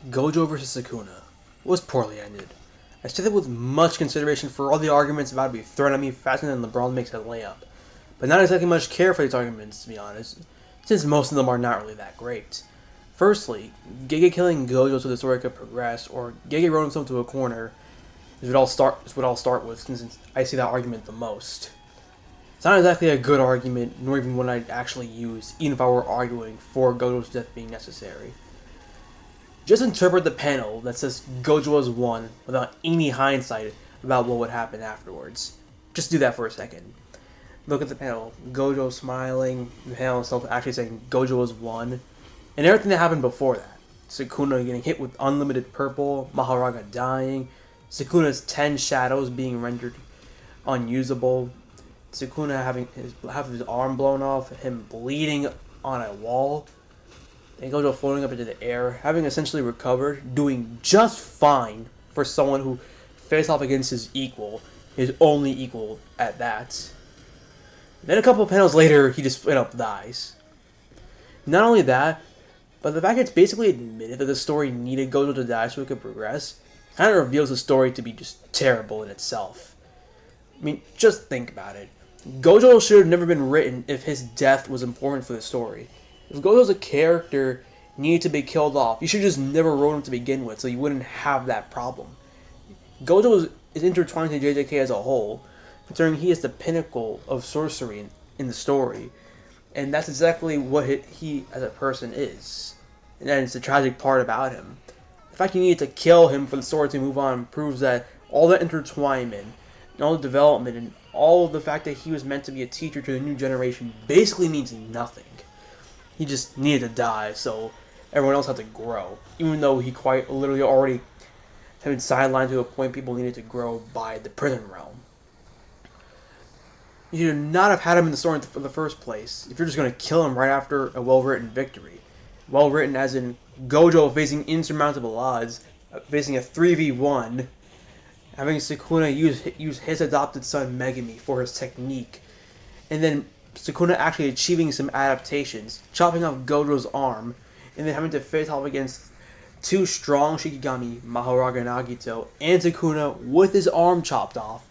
Gojo vs. Sukuna was poorly ended. I said that with much consideration for all the arguments about to be thrown at me faster than LeBron makes a layup, but not exactly much care for these arguments, to be honest, since most of them are not really that great. Firstly, Gege killing Gojo so the story could progress, or Gege rode himself to a corner, is what I'll start with, since I see that argument the most. It's not exactly a good argument, nor even one I'd actually use, even if I were arguing for Gojo's death being necessary. Just interpret the panel that says Gojo has won without any hindsight about what would happen afterwards. Just do that for a second. Look at the panel. Gojo smiling, the panel itself actually saying Gojo has won, and everything that happened before that. Sukuna getting hit with unlimited purple, Maharaga dying, Sukuna's 10 shadows being rendered unusable, Sukuna having half of his arm blown off, him bleeding on a wall, and Gojo floating up into the air, having essentially recovered, doing just fine for someone who faced off against his equal, his only equal at that. Then a couple of panels later, he just straight up dies. Not only that, but the fact that it's basically admitted that the story needed Gojo to die so it could progress, kind of reveals the story to be just terrible in itself. I mean, just think about it. Gojo should have never been written if his death was important for the story. If Gojo's a character needed to be killed off, you should just never wrote him to begin with, so you wouldn't have that problem. Gojo is intertwined to JJK as a whole, considering he is the pinnacle of sorcery in the story, and that's exactly what he as a person is. And it's the tragic part about him. The fact you needed to kill him for the story to move on proves that all the intertwinement, and all the development, and all the fact that he was meant to be a teacher to the new generation basically means nothing. He just needed to die, so everyone else had to grow. Even though he quite literally already had been sidelined to a point people needed to grow by the prison realm. You should not have had him in the story in the first place if you're just going to kill him right after a well-written victory. Well-written as in Gojo facing insurmountable odds, facing a 3v1, having Sukuna use his adopted son Megami for his technique, and then Sukuna actually achieving some adaptations, chopping off Gojo's arm, and then having to face off against two strong Shikigami, Maharaga and Agito, and Sukuna with his arm chopped off,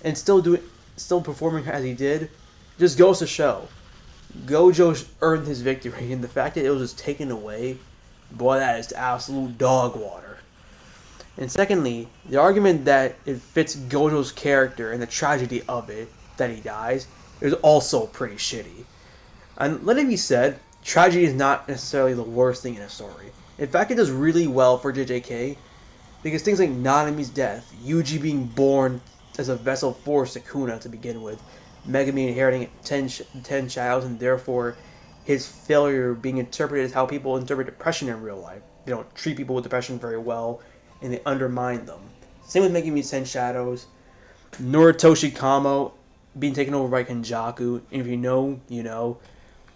and still performing as he did, just goes to show Gojo earned his victory, and the fact that it was just taken away, boy, that is absolute dog water. And secondly, the argument that it fits Gojo's character and the tragedy of it, that he dies, is also pretty shitty. And let it be said, tragedy is not necessarily the worst thing in a story. In fact, it does really well for JJK, because things like Nanami's death, Yuji being born as a vessel for Sukuna to begin with, Megami inheriting 10 shadows, and therefore his failure being interpreted as how people interpret depression in real life. They don't treat people with depression very well, and they undermine them. Same with Megami's 10 shadows, Noritoshi Kamo being taken over by Kenjaku, and if you know, you know.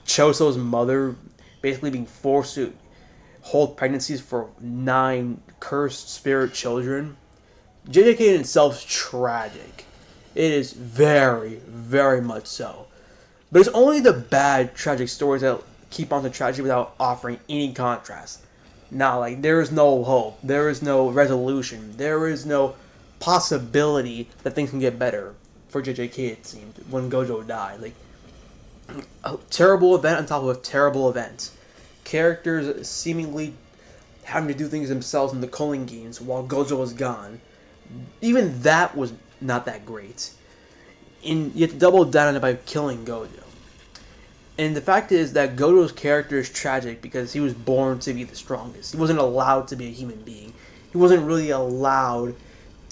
Choso's mother basically being forced to hold pregnancies for 9 cursed spirit children. JJK in itself is tragic. It is very, very much so. But it's only the bad, tragic stories that keep on to tragedy without offering any contrast. Now, like, there is no hope. There is no resolution. There is no possibility that things can get better. For JJK, it seemed, when Gojo died. Like, a terrible event on top of a terrible event. Characters seemingly having to do things themselves in the culling games while Gojo was gone. Even that was not that great. And you have to double down on it by killing Gojo. And the fact is that Gojo's character is tragic because he was born to be the strongest. He wasn't allowed to be a human being. He wasn't really allowed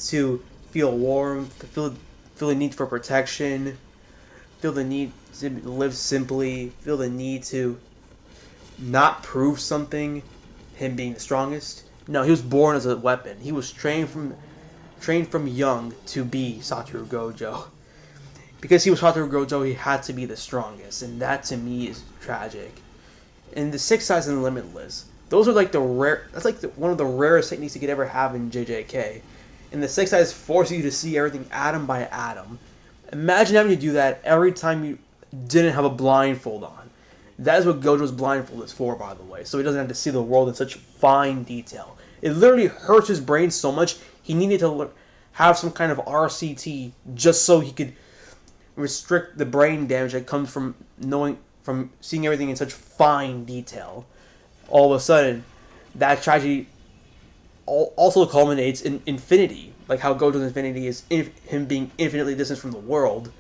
to feel warmth, feel the need for protection, feel the need to live simply, feel the need to not prove something, him being the strongest. No, he was born as a weapon. He was trained from young to be Satoru Gojo. Because he was Satoru Gojo, he had to be the strongest, and that to me is tragic. And the Six Sides and the Limitless, those are like one of the rarest techniques you could ever have in JJK. And the Six Sides force you to see everything atom by atom. Imagine having to do that every time you didn't have a blindfold on. That is what Gojo's blindfold is for, by the way, so he doesn't have to see the world in such fine detail. It literally hurts his brain so much he needed to have some kind of RCT just so he could restrict the brain damage that comes from seeing everything in such fine detail. All of a sudden, that tragedy also culminates in infinity, like how Gojo's infinity is him being infinitely distant from the world.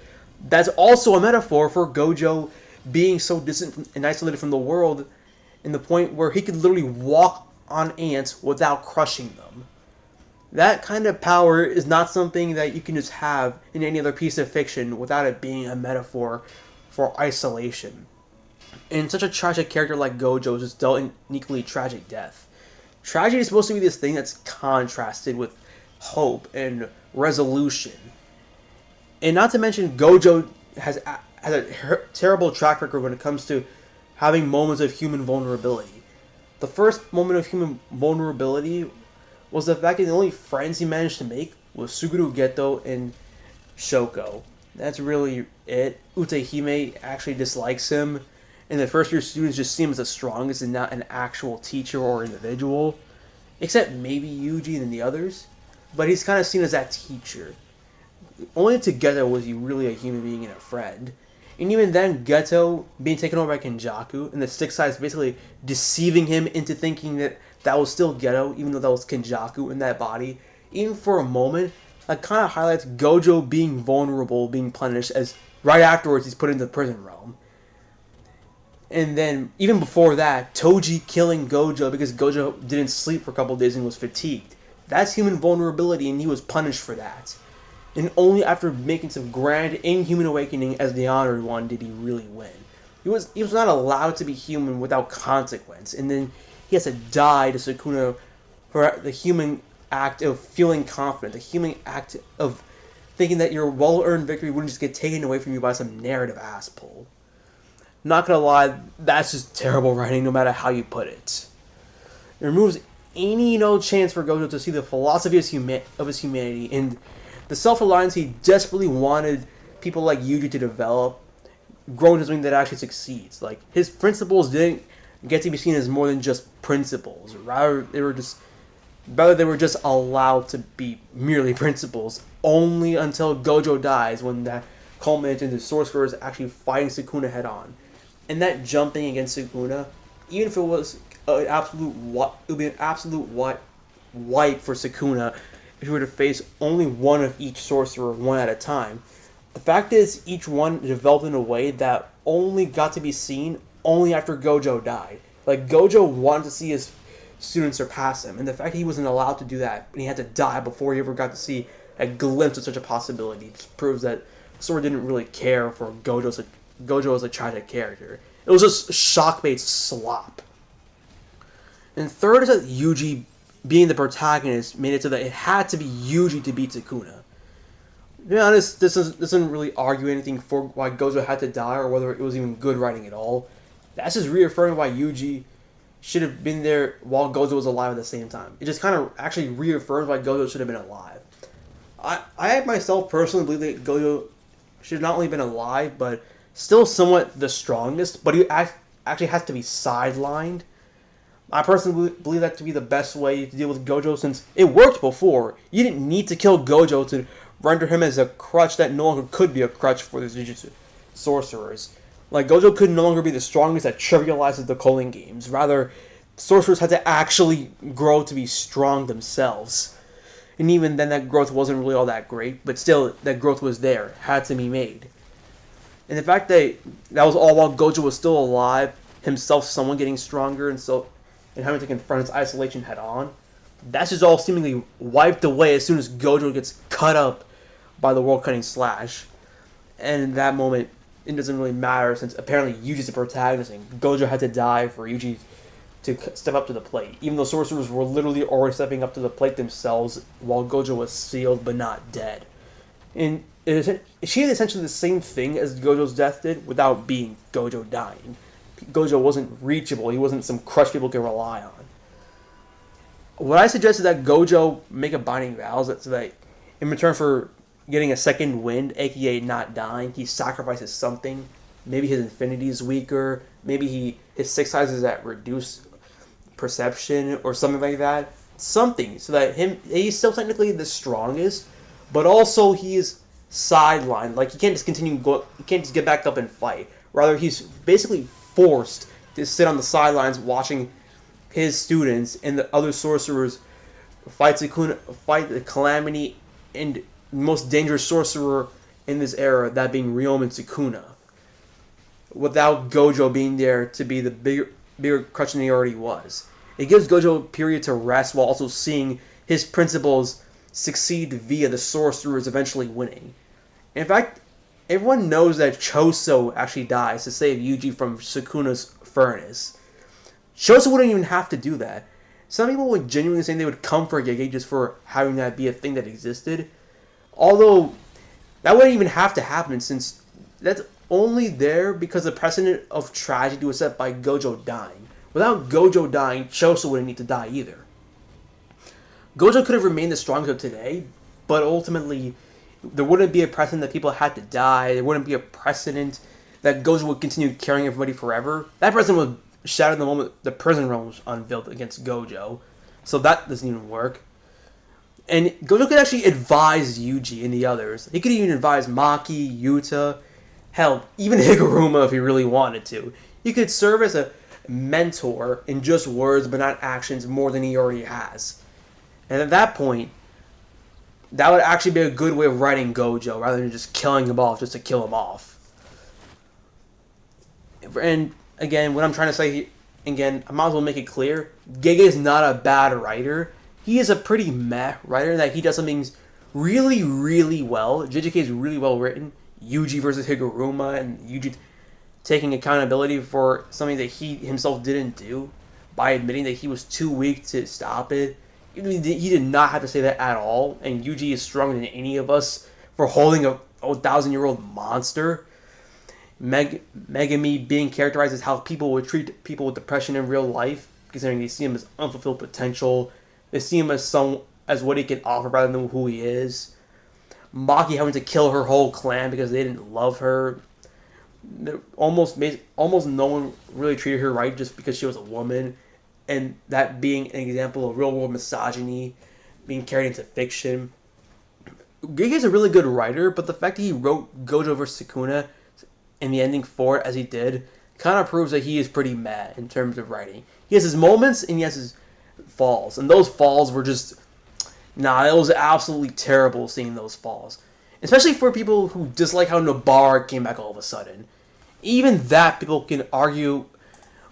That's also a metaphor for Gojo being so distant and isolated from the world, in the point where he could literally walk on ants without crushing them. That kind of power is not something that you can just have in any other piece of fiction without it being a metaphor for isolation. And such a tragic character like Gojo is just dealt an equally tragic death. Tragedy is supposed to be this thing that's contrasted with hope and resolution. And not to mention, Gojo has a terrible track record when it comes to having moments of human vulnerability. The first moment of human vulnerability was the fact that the only friends he managed to make was Suguru Geto and Shoko. That's really it. Utehime actually dislikes him, and the first year students just see him as the strongest and not an actual teacher or individual, except maybe Yuji and the others, but he's kind of seen as that teacher. Only to Geto was he really a human being and a friend. And even then, Geto being taken over by Kenjaku, and the Six Sides basically deceiving him into thinking that that was still Geto, even though that was Kenjaku in that body, even for a moment, that kind of highlights Gojo being vulnerable, being punished, as right afterwards he's put into the prison realm. And then, even before that, Toji killing Gojo because Gojo didn't sleep for a couple of days and was fatigued. That's human vulnerability, and he was punished for that. And only after making some grand inhuman awakening as the honored one did he really win. He was not allowed to be human without consequence, and then he has to die to Sukuna for the human act of feeling confident, the human act of thinking that your well-earned victory wouldn't just get taken away from you by some narrative ass pull. Not gonna lie, that's just terrible writing no matter how you put it. It removes any chance for Gojo to see the philosophy of his humanity and the self-reliance he desperately wanted people like Yuji to develop, grown into something that actually succeeds. Like, his principles didn't get to be seen as more than just principles. Rather, they were just allowed to be merely principles, only until Gojo dies, when that culminates into sorcerers actually fighting Sukuna head-on. And that jumping against Sukuna, even if it was an absolute wipe for Sukuna, if you were to face only one of each sorcerer one at a time, the fact is each one developed in a way that only got to be seen only after Gojo died. Like, Gojo wanted to see his students surpass him, and the fact that he wasn't allowed to do that, and he had to die before he ever got to see a glimpse of such a possibility, just proves that Sora didn't really care for Gojo as a tragic character. It was just shock-based slop. And third is that Yuji, being the protagonist, made it so that it had to be Yuji to beat Sukuna. To be honest, this doesn't really argue anything for why Gojo had to die or whether it was even good writing at all. That's just reaffirming why Yuji should have been there while Gojo was alive at the same time. It just kind of actually reaffirms why Gojo should have been alive. I myself personally believe that Gojo should have not only been alive, but still somewhat the strongest, but he actually has to be sidelined. I personally believe that to be the best way to deal with Gojo, since it worked before. You didn't need to kill Gojo to render him as a crutch that no longer could be a crutch for the Jujutsu sorcerers. Like, Gojo could no longer be the strongest that trivializes the culling games. Rather, sorcerers had to actually grow to be strong themselves. And even then, that growth wasn't really all that great, but still, that growth was there, had to be made. And the fact that was all while Gojo was still alive, himself someone getting stronger, and having to confront his isolation head on, that's just all seemingly wiped away as soon as Gojo gets cut up by the world-cutting slash. And in that moment, it doesn't really matter, since apparently Yuji's the protagonist and Gojo had to die for Yuji to step up to the plate, even though sorcerers were literally already stepping up to the plate themselves while Gojo was sealed but not dead. And she did essentially the same thing as Gojo's death did without being Gojo dying. Gojo wasn't reachable, he wasn't some crutch people could rely on. What I suggest is that Gojo make a binding vow so that in return for getting a second wind, aka not dying, he sacrifices something. Maybe his infinity is weaker, maybe his six size is at reduced perception or something like that. Something so that he's still technically the strongest, but also he is sidelined. Like he can't just he can't just get back up and fight. Rather, he's basically forced to sit on the sidelines watching his students and the other sorcerers fight the Calamity and most dangerous sorcerer in this era, that being Ryoma and Sukuna. Without Gojo being there to be the bigger crutch than he already was. It gives Gojo a period to rest while also seeing his principles succeed via the sorcerers eventually winning. In fact, everyone knows that Choso actually dies to save Yuji from Sukuna's furnace. Choso wouldn't even have to do that. Some people would genuinely say they would come for Gege just for having that be a thing that existed. Although, that wouldn't even have to happen since that's only there because the precedent of tragedy was set by Gojo dying. Without Gojo dying, Choso wouldn't need to die either. Gojo could have remained the strongest of today, but ultimately, there wouldn't be a precedent that people had to die. There wouldn't be a precedent that Gojo would continue carrying everybody forever. That precedent was shattered the moment the prison realm was unveiled against Gojo. So that doesn't even work. And Gojo could actually advise Yuji and the others. He could even advise Maki, Yuta, hell, even Higuruma if he really wanted to. He could serve as a mentor in just words but not actions more than he already has. And at that point, that would actually be a good way of writing Gojo rather than just killing him off just to kill him off. And again, what I'm trying to say, again, I might as well make it clear, Gege is not a bad writer. He is a pretty meh writer that he does some things really, really well. JJK is really well written. Yuji versus Higuruma and Yuji taking accountability for something that he himself didn't do by admitting that he was too weak to stop it. He did not have to say that at all, and Yuji is stronger than any of us for holding a 1,000-year-old monster. Megami being characterized as how people would treat people with depression in real life, considering they see him as unfulfilled potential. They see him as what he can offer rather than who he is. Maki having to kill her whole clan because they didn't love her. Almost no one really treated her right just because she was a woman, and that being an example of real world misogyny being carried into fiction. Gege is a really good writer, but the fact that he wrote Gojo vs. Sukuna and the ending for it as he did kind of proves that he is pretty mad in terms of writing. He has his moments and he has his falls, and those falls were just it was absolutely terrible seeing those falls. Especially for people who dislike how Nobara came back all of a sudden. Even that, people can argue,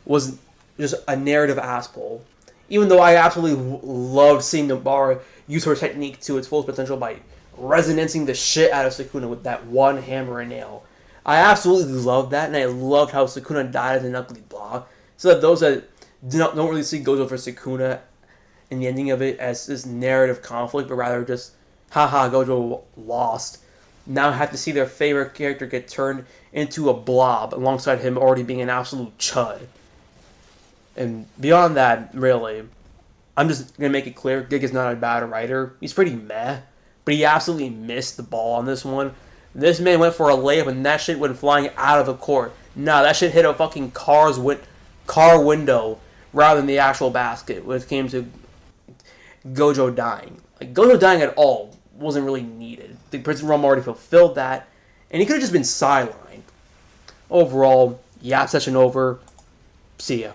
was just a narrative asshole. Even though I absolutely loved seeing Nobara use her technique to its full potential by resonancing the shit out of Sukuna with that one hammer and nail. I absolutely loved that, and I loved how Sukuna died as an ugly blob. So that those that don't really see Gojo for Sukuna and the ending of it as this narrative conflict, but rather just, haha, Gojo lost, now have to see their favorite character get turned into a blob alongside him already being an absolute chud. And beyond that, really, I'm just going to make it clear, Gig is not a bad writer. He's pretty meh, but he absolutely missed the ball on this one. This man went for a layup and that shit went flying out of the court. Nah, that shit hit a fucking car window rather than the actual basket when it came to Gojo dying. Like, Gojo dying at all wasn't really needed. The prison realm already fulfilled that, and he could have just been sidelined. Overall, Yap session over. See ya.